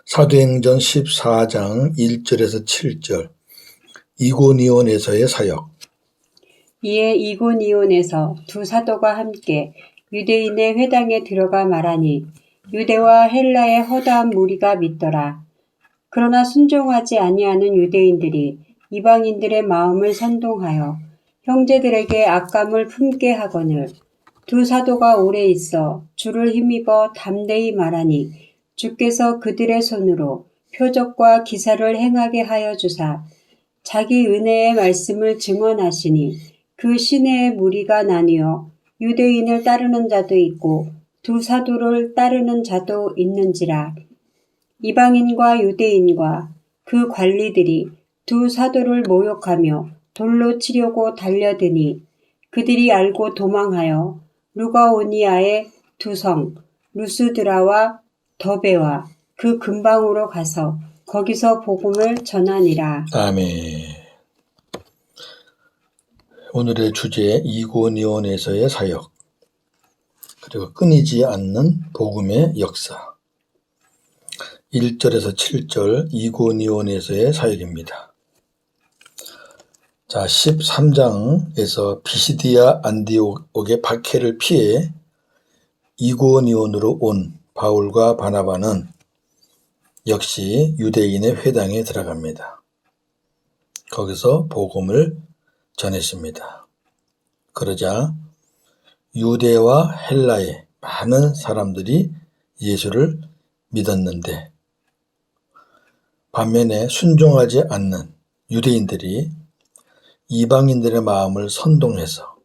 사도행전 14장 1절에서 7절 이고니온에서의 사역. 이에 이고니온에서 두 사도가 함께 유대인의 회당에 들어가 말하니 유대와 헬라의 허다한 무리가 믿더라. 그러나 순종하지 아니하는 유대인들이 이방인들의 마음을 선동하여 형제들에게 악감을 품게 하거늘 두 사도가 오래 있어 주를 힘입어 담대히 말하니 주께서 그들의 손으로 표적과 기사를 행하게 하여 주사 자기 은혜의 말씀을 증언하시니 그 시내의 무리가 나뉘어 유대인을 따르는 자도 있고 두 사도를 따르는 자도 있는지라. 이방인과 유대인과 그 관리들이 두 사도를 모욕하며 돌로 치려고 달려드니 그들이 알고 도망하여 루가오니아의 두 성 루스드라와 더베와 그 근방으로 가서 거기서 복음을 전하니라. 아멘. 오늘의 주제 이고니온에서의 사역, 그리고 끊이지 않는 복음의 역사. 1절에서 7절 이고니온에서의 사역입니다. 자, 13장에서 피시디아 안디옥의 박해를 피해 이고니온으로 온 바울과 바나바는 역시 유대인의 회당에 들어갑니다. 거기서 복음을 전했습니다. 그러자 유대와 헬라의 많은 사람들이 예수를 믿었는데 반면에 순종하지 않는 유대인들이 이방인들의 마음을 선동해서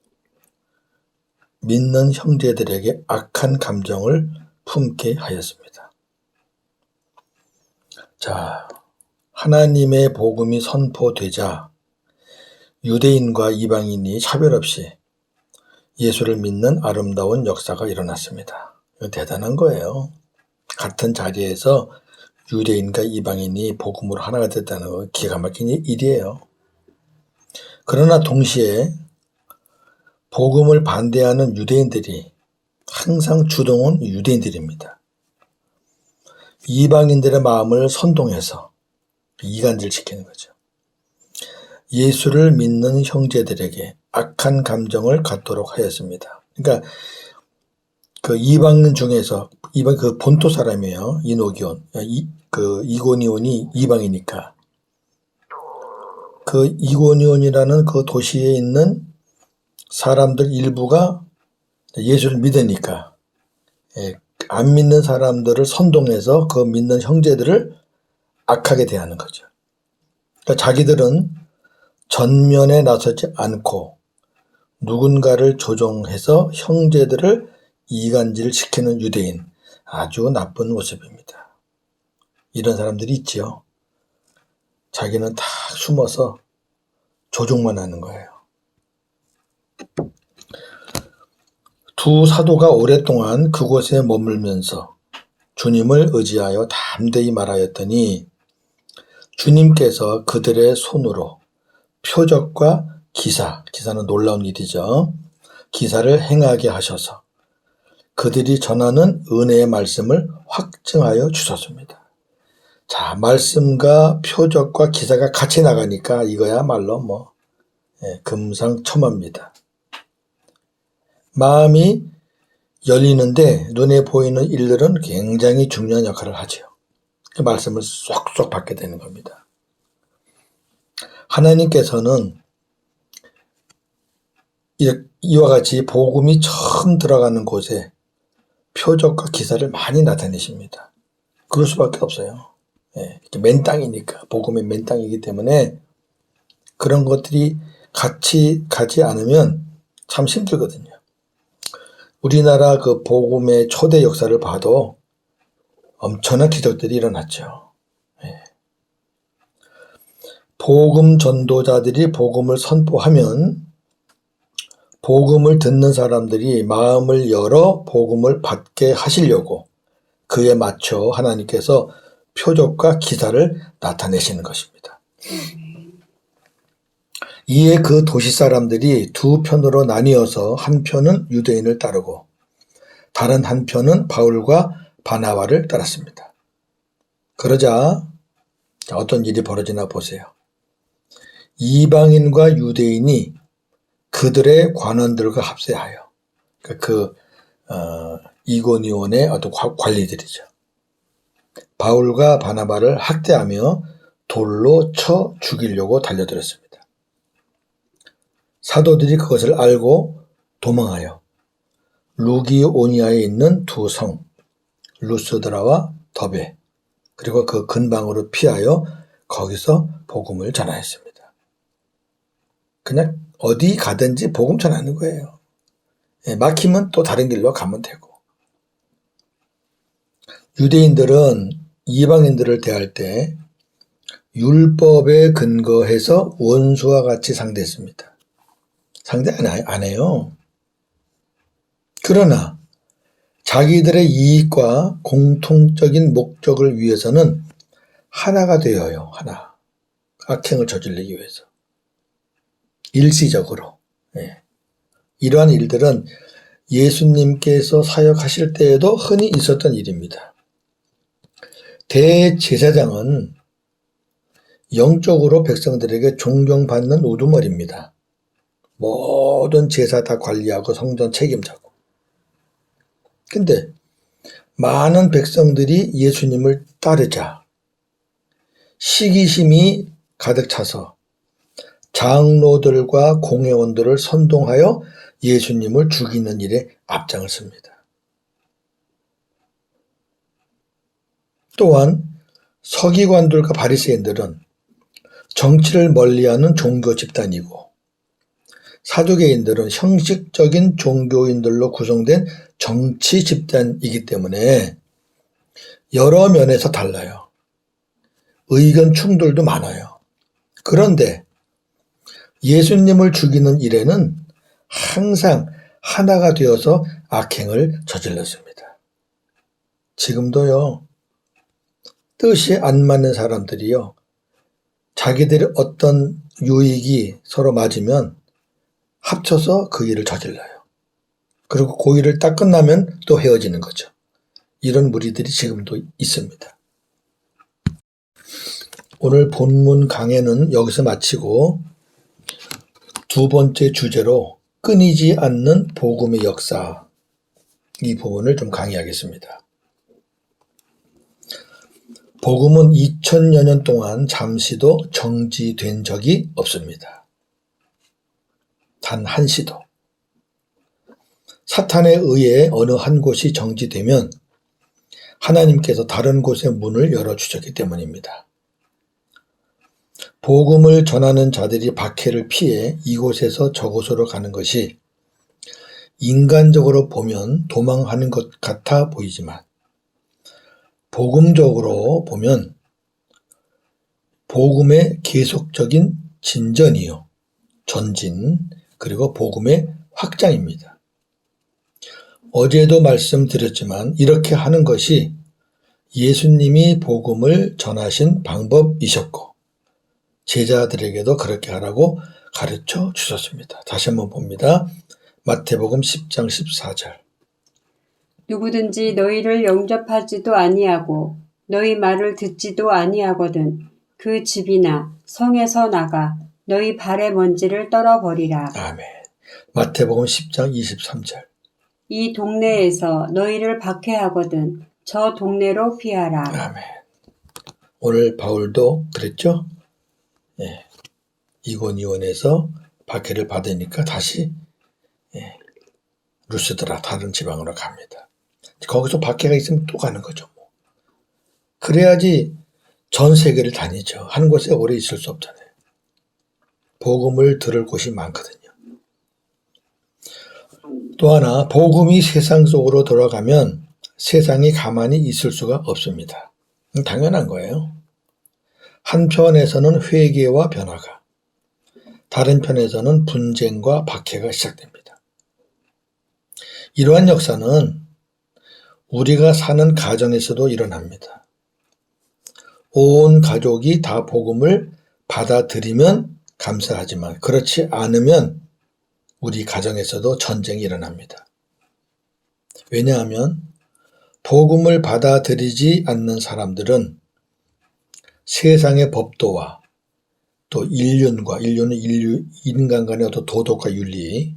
믿는 형제들에게 악한 감정을 품게 하였습니다. 자, 하나님의 복음이 선포되자 유대인과 이방인이 차별 없이 예수를 믿는 아름다운 역사가 일어났습니다. 이거 대단한 거예요. 같은 자리에서 유대인과 이방인이 복음으로 하나가 됐다는 거 기가 막힌 일이에요. 그러나 동시에 복음을 반대하는 유대인들이 항상 주동은 유대인들입니다. 이방인들의 마음을 선동해서 이간질시키는 거죠. 예수를 믿는 형제들에게 악한 감정을 갖도록 하였습니다. 그러니까 그 이방인 중에서 그 본토 사람이에요. 이고니온이 이방이니까 그 이고니온이라는 그 도시에 있는 사람들 일부가 예수를 믿으니까 안 믿는 사람들을 선동해서 그 믿는 형제들을 악하게 대하는 거죠. 그러니까 자기들은 전면에 나서지 않고 누군가를 조종해서 형제들을 이간질시키는 유대인, 아주 나쁜 모습입니다. 이런 사람들이 있지요. 자기는 다 숨어서 조종만 하는 거예요. 두 사도가 오랫동안 그곳에 머물면서 주님을 의지하여 담대히 말하였더니 주님께서 그들의 손으로 표적과 기사는 놀라운 일이죠. 기사를 행하게 하셔서 그들이 전하는 은혜의 말씀을 확증하여 주셨습니다. 자, 말씀과 표적과 기사가 같이 나가니까 이거야말로 금상첨화입니다. 마음이 열리는데 눈에 보이는 일들은 굉장히 중요한 역할을 하죠. 그 말씀을 쏙쏙 받게 되는 겁니다. 하나님께서는 이와 같이 복음이 처음 들어가는 곳에 표적과 기사를 많이 나타내십니다. 그럴 수밖에 없어요. 맨 땅이니까, 복음의 맨 땅이기 때문에 그런 것들이 같이 가지 않으면 참 힘들거든요. 우리나라 그 복음의 초대 역사를 봐도 엄청난 기적들이 일어났죠. 복음 전도자들이 복음을 선포하면 복음을 듣는 사람들이 마음을 열어 복음을 받게 하시려고 그에 맞춰 하나님께서 표적과 기사를 나타내시는 것입니다. 이에 그 도시 사람들이 두 편으로 나뉘어서 한 편은 유대인을 따르고 다른 한 편은 바울과 바나바를 따랐습니다. 그러자 어떤 일이 벌어지나 보세요. 이방인과 유대인이 그들의 관원들과 합세하여 이고니온의 어떤 관리들이죠. 바울과 바나바를 학대하며 돌로 쳐 죽이려고 달려들었습니다. 사도들이 그것을 알고 도망하여 루기오니아에 있는 두 성 루스드라와 더베 그리고 그 근방으로 피하여 거기서 복음을 전하였습니다. 그냥 어디 가든지 복음 전하는 거예요. 막히면 또 다른 길로 가면 되고. 유대인들은 이방인들을 대할 때 율법에 근거해서 원수와 같이 상대했습니다. 상대 안 해요. 그러나 자기들의 이익과 공통적인 목적을 위해서는 하나가 되어요. 하나. 악행을 저지르기 위해서. 일시적으로. 이러한 일들은 예수님께서 사역하실 때에도 흔히 있었던 일입니다. 대제사장은 영적으로 백성들에게 존경받는 우두머리입니다. 모든 제사 다 관리하고 성전 책임자고. 근데 많은 백성들이 예수님을 따르자 시기심이 가득 차서 장로들과 공회원들을 선동하여 예수님을 죽이는 일에 앞장을 씁니다. 또한 서기관들과 바리새인들은 정치를 멀리하는 종교 집단이고 사두개인들은 형식적인 종교인들로 구성된 정치 집단이기 때문에 여러 면에서 달라요. 의견 충돌도 많아요. 그런데 예수님을 죽이는 일에는 항상 하나가 되어서 악행을 저질렀습니다. 지금도요. 뜻이 안 맞는 사람들이요. 자기들의 어떤 유익이 서로 맞으면 합쳐서 그 일을 저질러요. 그리고 그 일을 딱 끝나면 또 헤어지는 거죠. 이런 무리들이 지금도 있습니다. 오늘 본문 강해는 여기서 마치고 두 번째 주제로 끊이지 않는 복음의 역사, 이 부분을 좀 강의하겠습니다. 복음은 2000여 년 동안 잠시도 정지된 적이 없습니다. 단 한 시도. 사탄에 의해 어느 한 곳이 정지되면 하나님께서 다른 곳의 문을 열어주셨기 때문입니다. 복음을 전하는 자들이 박해를 피해 이곳에서 저곳으로 가는 것이 인간적으로 보면 도망하는 것 같아 보이지만 복음적으로 보면 복음의 계속적인 진전이요. 전진, 그리고 복음의 확장입니다. 어제도 말씀드렸지만 이렇게 하는 것이 예수님이 복음을 전하신 방법이셨고 제자들에게도 그렇게 하라고 가르쳐 주셨습니다. 다시 한번 봅니다. 마태복음 10장 14절. 누구든지 너희를 영접하지도 아니하고 너희 말을 듣지도 아니하거든 그 집이나 성에서 나가 너희 발의 먼지를 떨어버리라. 아멘. 마태복음 10장 23절. 이 동네에서 너희를 박해하거든 저 동네로 피하라. 아멘. 오늘 바울도 그랬죠? 예. 이고니온에서 박해를 받으니까 다시 루스드라 다른 지방으로 갑니다. 거기서 박해가 있으면 또 가는 거죠. 뭐. 그래야지 전 세계를 다니죠. 한 곳에 오래 있을 수 없잖아요. 복음을 들을 곳이 많거든요. 또 하나, 복음이 세상 속으로 돌아가면 세상이 가만히 있을 수가 없습니다. 당연한 거예요. 한편에서는 회개와 변화가, 다른 편에서는 분쟁과 박해가 시작됩니다. 이러한 역사는 우리가 사는 가정에서도 일어납니다. 온 가족이 다 복음을 받아들이면 감사하지만 그렇지 않으면 우리 가정에서도 전쟁이 일어납니다. 왜냐하면 복음을 받아들이지 않는 사람들은 세상의 법도와 또 인륜은 인간 간의 어떤 도덕과 윤리,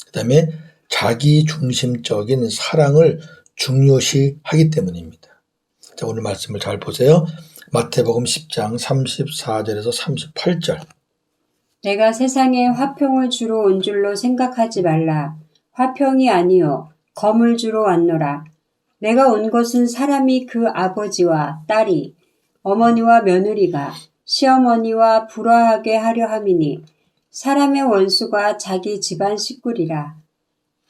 그 다음에 자기 중심적인 사랑을 중요시하기 때문입니다. 자, 오늘 말씀을 잘 보세요. 마태복음 10장 34절에서 38절. 내가 세상에 화평을 주러 온 줄로 생각하지 말라. 화평이 아니요 검을 주러 왔노라. 내가 온 것은 사람이 그 아버지와 딸이, 어머니와 며느리가 시어머니와 불화하게 하려 함이니 사람의 원수가 자기 집안 식구리라.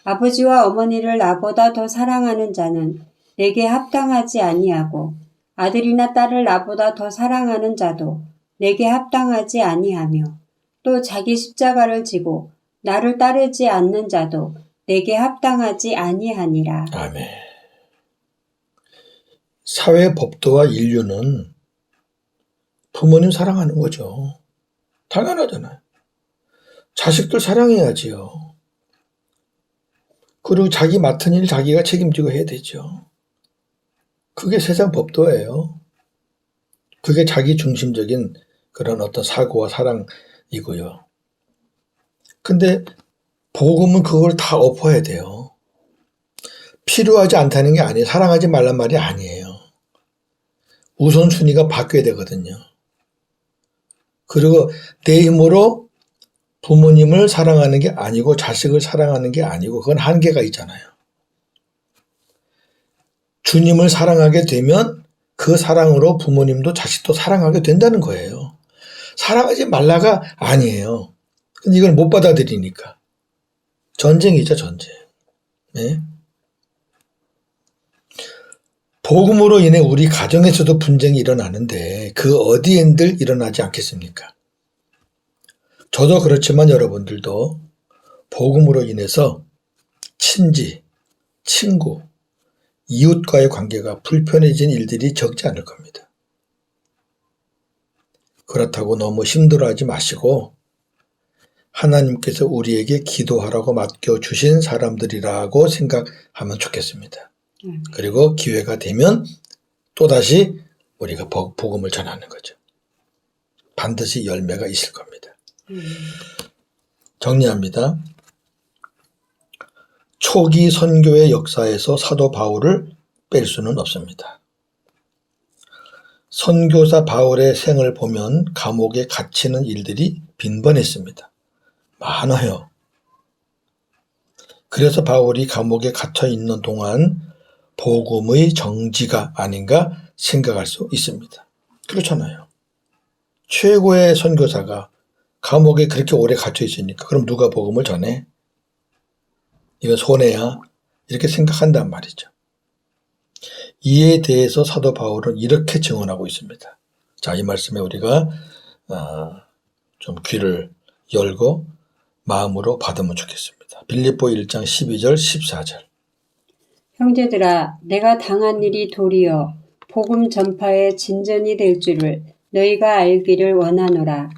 아버지와 어머니를 나보다 더 사랑하는 자는 내게 합당하지 아니하고 아들이나 딸을 나보다 더 사랑하는 자도 내게 합당하지 아니하며 또 자기 십자가를 지고 나를 따르지 않는 자도 내게 합당하지 아니하니라. 아멘. 사회 법도와 인륜은 부모님 사랑하는 거죠. 당연하잖아요. 자식들 사랑해야지요. 그리고 자기 맡은 일 자기가 책임지고 해야 되죠. 그게 세상 법도예요. 그게 자기 중심적인 그런 어떤 사고와 사랑이고요. 근데 복음은 그걸 다 엎어야 돼요. 필요하지 않다는 게 아니에요. 사랑하지 말란 말이 아니에요. 우선순위가 바뀌어야 되거든요. 그리고 내 힘으로 부모님을 사랑하는 게 아니고 자식을 사랑하는 게 아니고 그건 한계가 있잖아요. 주님을 사랑하게 되면 그 사랑으로 부모님도 자식도 사랑하게 된다는 거예요. 사랑하지 말라가 아니에요. 근데 이걸 못 받아들이니까. 전쟁이죠, 전쟁. 네? 복음으로 인해 우리 가정에서도 분쟁이 일어나는데 그 어디엔들 일어나지 않겠습니까? 저도 그렇지만 여러분들도 복음으로 인해서 친지, 친구, 이웃과의 관계가 불편해진 일들이 적지 않을 겁니다. 그렇다고 너무 힘들어하지 마시고 하나님께서 우리에게 기도하라고 맡겨주신 사람들이라고 생각하면 좋겠습니다. 그리고 기회가 되면 또다시 우리가 복음을 전하는 거죠. 반드시 열매가 있을 겁니다. 정리합니다. 초기 선교의 역사에서 사도 바울을 뺄 수는 없습니다. 선교사 바울의 생을 보면 감옥에 갇히는 일들이 빈번했습니다. 많아요. 그래서 바울이 감옥에 갇혀 있는 동안 복음의 정지가 아닌가 생각할 수 있습니다. 그렇잖아요. 최고의 선교사가 감옥에 그렇게 오래 갇혀 있으니까 그럼 누가 복음을 전해? 이건 손해야. 이렇게 생각한단 말이죠. 이에 대해서 사도 바울은 이렇게 증언하고 있습니다. 자, 이 말씀에 우리가 좀 귀를 열고 마음으로 받으면 좋겠습니다. 빌립보 1장 12절 14절. 형제들아, 내가 당한 일이 도리어 복음 전파의 진전이 될 줄을 너희가 알기를 원하노라.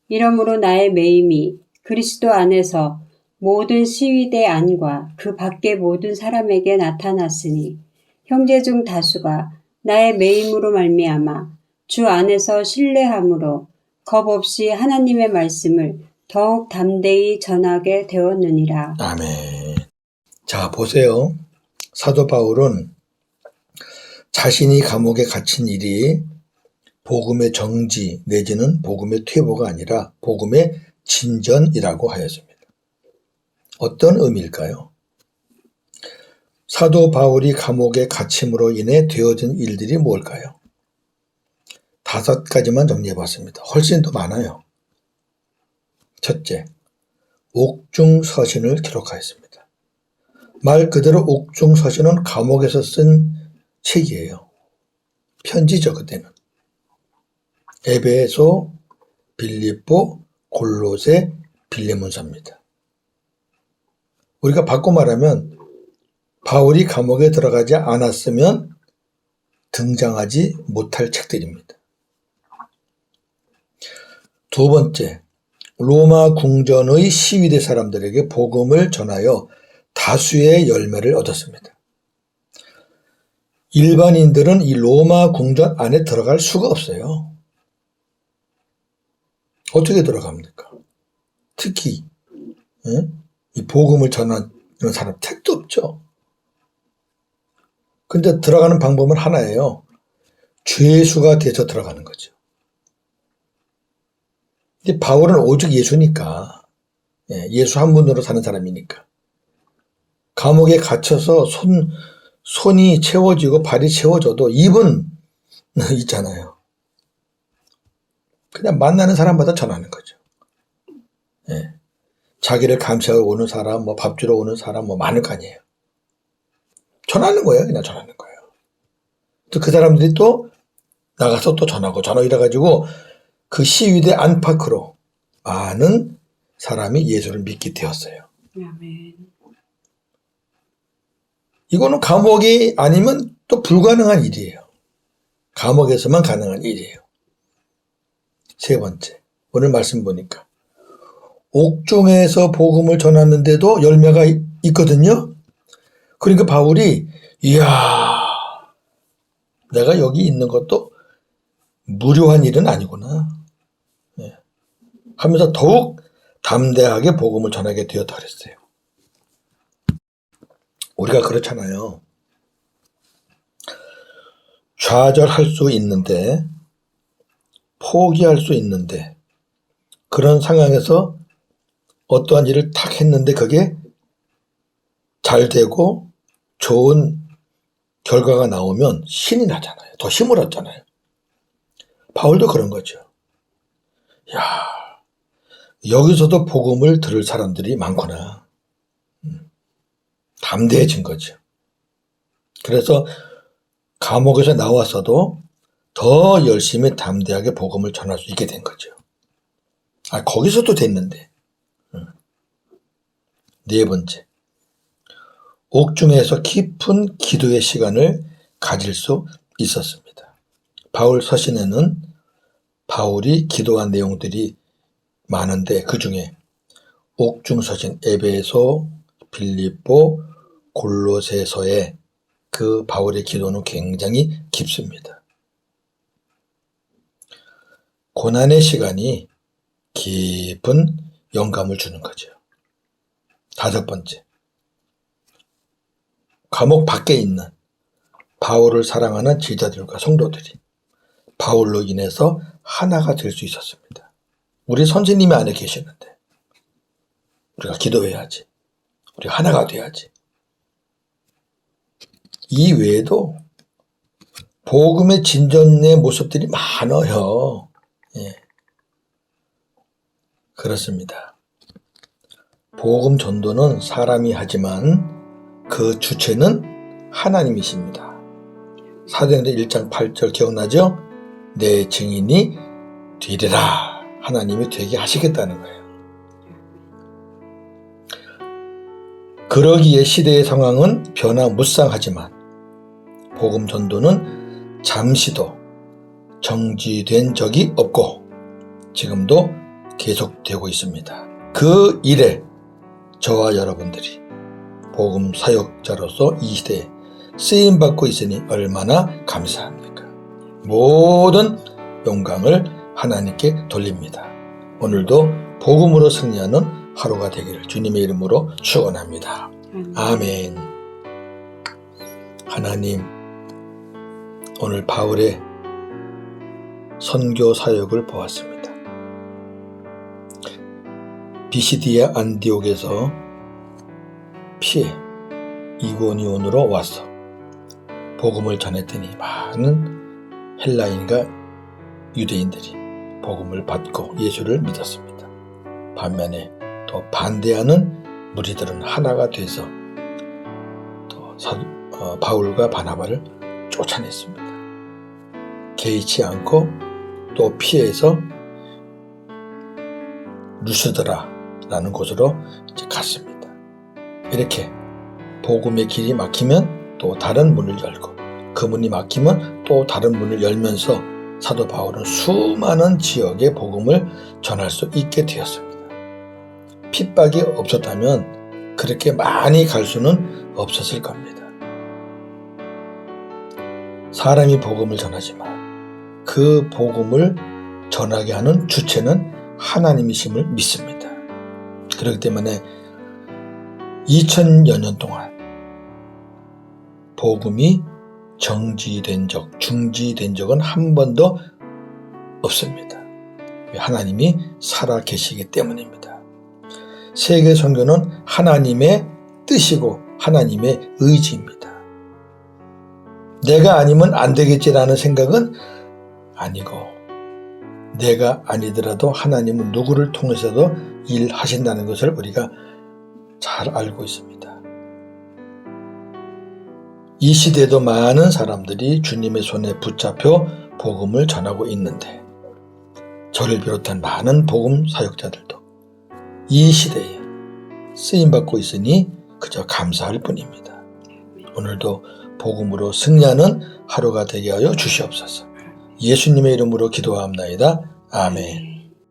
이러므로 나의 매임이 그리스도 안에서 모든 시위대 안과 그 밖의 모든 사람에게 나타났으니 형제 중 다수가 나의 매임으로 말미암아 주 안에서 신뢰함으로 겁 없이 하나님의 말씀을 더욱 담대히 전하게 되었느니라. 아멘. 자, 보세요. 사도 바울은 자신이 감옥에 갇힌 일이 복음의 정지 내지는 복음의 퇴보가 아니라 복음의 진전이라고 하였습니다. 어떤 의미일까요? 사도 바울이 감옥에 갇힘으로 인해 되어진 일들이 뭘까요? 5가지만 정리해봤습니다. 훨씬 더 많아요. 첫째, 옥중서신을 기록하였습니다. 말 그대로 옥중서신은 감옥에서 쓴 책이에요. 편지죠, 그때는. 에베소, 빌립보, 골로새, 빌레몬서입니다. 우리가 바꿔 말하면 바울이 감옥에 들어가지 않았으면 등장하지 못할 책들입니다. 두 번째, 로마 궁전의 시위대 사람들에게 복음을 전하여 다수의 열매를 얻었습니다. 일반인들은 이 로마 궁전 안에 들어갈 수가 없어요. 어떻게 들어갑니까? 특히 이 복음을 전하는 사람 택도 없죠. 근데 들어가는 방법은 하나예요. 죄수가 돼서 들어가는 거죠. 근데 바울은 오직 예수니까, 예수 한 분으로 사는 사람이니까 감옥에 갇혀서 손이 채워지고 발이 채워져도 입은 있잖아요. 그냥 만나는 사람마다 전하는 거죠. 자기를 감시하러 오는 사람, 밥 주러 오는 사람, 많을 거 아니에요. 전하는 거예요. 그냥 전하는 거예요. 또 그 사람들이 또 나가서 또 전하고 이래가지고 그 시위대 안팎으로 많은 사람이 예수를 믿게 되었어요. 아멘. 이거는 감옥이 아니면 또 불가능한 일이에요. 감옥에서만 가능한 일이에요. 세 번째, 오늘 말씀 보니까 옥중에서 복음을 전하는데도 열매가 있거든요. 그러니까 바울이 이야, 내가 여기 있는 것도 무료한 일은 아니구나 하면서 더욱 담대하게 복음을 전하게 되었다 그랬어요. 우리가 그렇잖아요. 좌절할 수 있는데, 포기할 수 있는데, 그런 상황에서 어떠한 일을 탁 했는데 그게 잘 되고 좋은 결과가 나오면 신이 나잖아요. 더 힘을 얻잖아요. 바울도 그런 거죠. 야, 여기서도 복음을 들을 사람들이 많구나. 담대해진 거죠. 그래서 감옥에서 나왔어도 더 열심히 담대하게 복음을 전할 수 있게 된 거죠. 거기서도 됐는데. 네 번째, 옥중에서 깊은 기도의 시간을 가질 수 있었습니다. 바울 서신에는 바울이 기도한 내용들이 많은데 그 중에 옥중 서신 에베소, 빌립보, 골로새서의 그 바울의 기도는 굉장히 깊습니다. 고난의 시간이 깊은 영감을 주는 거죠. 다섯 번째, 감옥 밖에 있는 바울을 사랑하는 제자들과 성도들이 바울로 인해서 하나가 될 수 있었습니다. 우리 선생님이 안에 계시는데 우리가 기도해야지. 우리가 하나가 돼야지. 이 외에도 복음의 진전의 모습들이 많아요. 그렇습니다. 복음 전도는 사람이 하지만 그 주체는 하나님이십니다. 사도행전 1장 8절 기억나죠? 내 증인이 되리라. 하나님이 되게 하시겠다는 거예요. 그러기에 시대의 상황은 변화무쌍하지만 복음 전도는 잠시도 정지된 적이 없고 지금도 계속되고 있습니다. 그 일에 저와 여러분들이 복음 사역자로서 이 시대에 쓰임받고 있으니 얼마나 감사합니까? 모든 영광을 하나님께 돌립니다. 오늘도 복음으로 승리하는 하루가 되기를 주님의 이름으로 축원합니다. 아멘. 하나님, 오늘 바울의 선교 사역을 보았습니다. 비시디아 안디옥에서 피해 이고니온으로 와서 복음을 전했더니 많은 헬라인과 유대인들이 복음을 받고 예수를 믿었습니다. 반면에 또 반대하는 무리들은 하나가 돼서 또 바울과 바나바를 쫓아냈습니다. 개의치 않고 또 피해서 루스드라라는 곳으로 이제 갔습니다. 이렇게 복음의 길이 막히면 또 다른 문을 열고 그 문이 막히면 또 다른 문을 열면서 사도 바울은 수많은 지역에 복음을 전할 수 있게 되었습니다. 핍박이 없었다면 그렇게 많이 갈 수는 없었을 겁니다. 사람이 복음을 전하지만 그 복음을 전하게 하는 주체는 하나님이심을 믿습니다. 그렇기 때문에 2000여 년 동안 복음이 중지된 적은 한 번도 없습니다. 하나님이 살아 계시기 때문입니다. 세계 선교는 하나님의 뜻이고 하나님의 의지입니다. 내가 아니면 안 되겠지라는 생각은 아니고, 내가 아니더라도 하나님은 누구를 통해서도 일하신다는 것을 우리가 잘 알고 있습니다. 이 시대에도 많은 사람들이 주님의 손에 붙잡혀 복음을 전하고 있는데, 저를 비롯한 많은 복음 사역자들도 이 시대에 쓰임받고 있으니 그저 감사할 뿐입니다. 오늘도 복음으로 승리하는 하루가 되게 하여 주시옵소서. 예수님의 이름으로 기도하옵나이다. 아멘.